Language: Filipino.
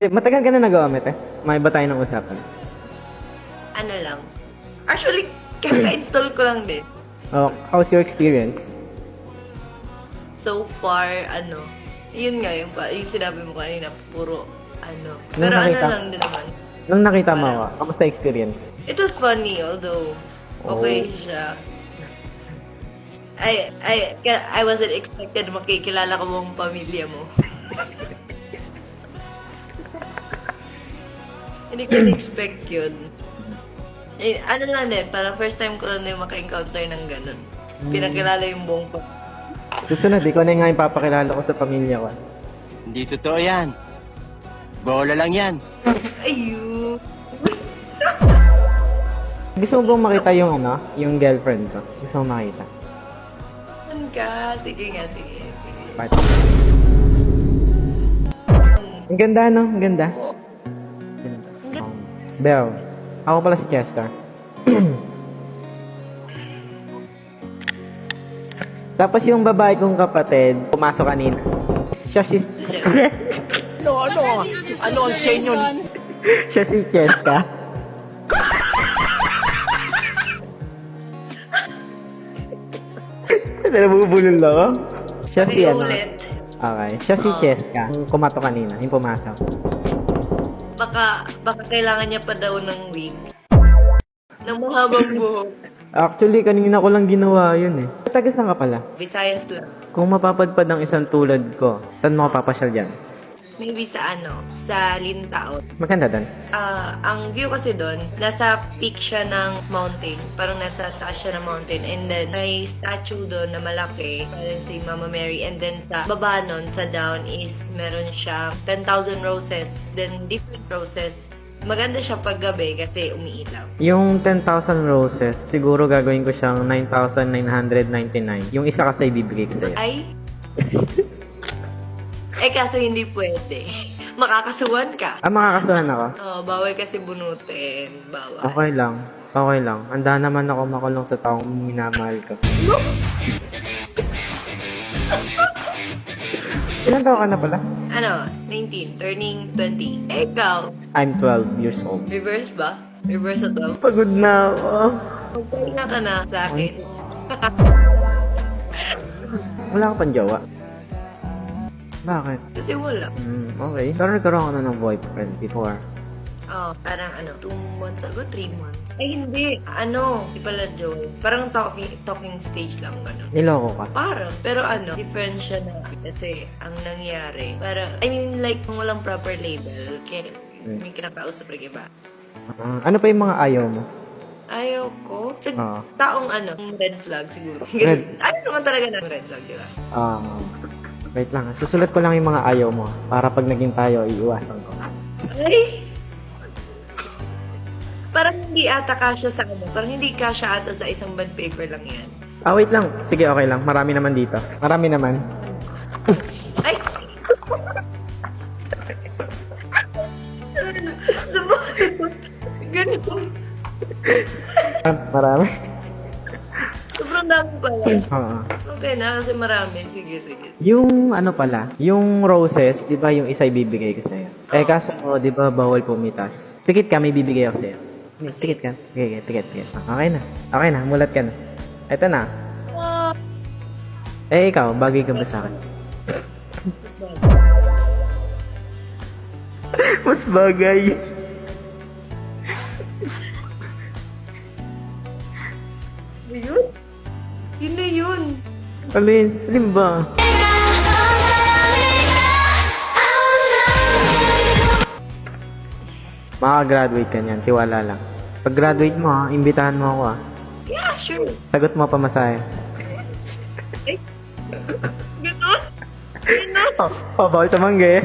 Matagal ka na nag-gamit eh. May iba tayo ng usapan. Ano lang. Actually, kaka-install ko lang din. Oh, how's your experience? So far, yun nga, yung sinabi mo kanina, puro, Nung Pero nakita- lang din naman. Nung nakita mo Parang- ako, kamusta experience? It was funny, although, okay siya. I wasn't expected makikilala ko mong pamilya mo. Hindi ko na-expect yun. Ano lang din, parang first time ko lang din maka-encounter ng ganun. Pinakilala yung buong Susunod, ikaw na nga yung papakilala ko sa pamilya ko. Hindi totoo yan. Bola lang yan. Ayun. Gusto mo bang makita yung yung girlfriend ko? Gusto mo makita? Saan ka? Sige nga, sige. Part. Ang ganda, no? Ang ganda. Belle, ako pala si Chester. Tapos yung babae kong kapatid, pumasok kanina. Siya si... Ano ang senyo? Siya si Cheska. Nabubulol ako. Siya si Ulit. Okay. Siya si Cheska. Yung kumato kanina. Yung pumasok. Baka kailangan niya pa daw ng wig. Ng mahabang buhok. Actually, kanina ko lang ginawa yun eh. Taga saan ka pala? Visayas lang. Kung mapapadpad ang isang tulad ko, saan mo papasyal dyan? Maybe sa sa Lintaon. Maganda doon. Ang view kasi doon, nasa peak siya ng mountain. Parang nasa taas siya ng mountain. And then, may statue doon na malaki. Parang si Mama Mary. And then, sa baba nun, sa down is meron siya 10,000 roses. Then, different roses. Maganda siya pag gabi kasi umiilaw. Yung 10,000 roses, siguro gagawin ko siyang 9,999. Yung isa kasi ibibigay ko sa'yo. Ay? Kaso hindi pwede. Makakasuhan ka. Makakasuhan ako? Bawal kasi bunutin. Bawal. Okay lang. Okay lang. Handa naman ako makulong sa taong minamahal ko. Ilan taon ka na pala? 19, turning 20. Ikaw, I'm 12 years old. reverse ba? Reverse at 12? Pagod na ako. Magpahinga ka na sa akin. Wala ka pang jowa? Bakit? Kasi wala. Okay. Pero nagkaroon ka na ng boyfriend before. Parang 2 months ago, 3 months. Ay, hindi. Di pala Joy. Parang talking stage lang, gano'n. Niloko ka? Parang, pero different siya na. Kasi, ang nangyari, parang, like, kung walang proper label, kaya may kinakausap rin iba. Ano pa yung mga ayaw mo? Ayaw ko. Sa Oo. taong red flag siguro. Red- Ano naman talaga ng red flag, di ba? Wait lang. Susulat ko lang yung mga ayaw mo para pag naging tayo, iiwasan ko. Ay! Parang hindi ata kasya sa Parang hindi kasya ata sa isang bond paper lang yan. Wait lang. Sige, okay lang. Marami naman dito. Marami naman. Ay! Ganun. Marami? Sobrang dami pala. Oo. Okay na, kasi marami. Sige, sige. Yung pala, yung roses, di ba yung isa ibibigay ko sa'yo? Kaso, di ba bawal pumitas? Tikit ka, may bibigay ako sa'yo. Tikit ka. Okay, tikit. Okay na. Okay na, mulat ka na. Eto na. Ikaw, bagay ka ba sa akin? Mas bagay. Yun? Sino yun? Alin ba? Maka-graduate ka niyan, tiwala lang. Pag graduate mo, imbitahan mo ako Yeah, sure. Sagot mo pa masaya. Ay, ganun? Ganun? Bawal tumanggi.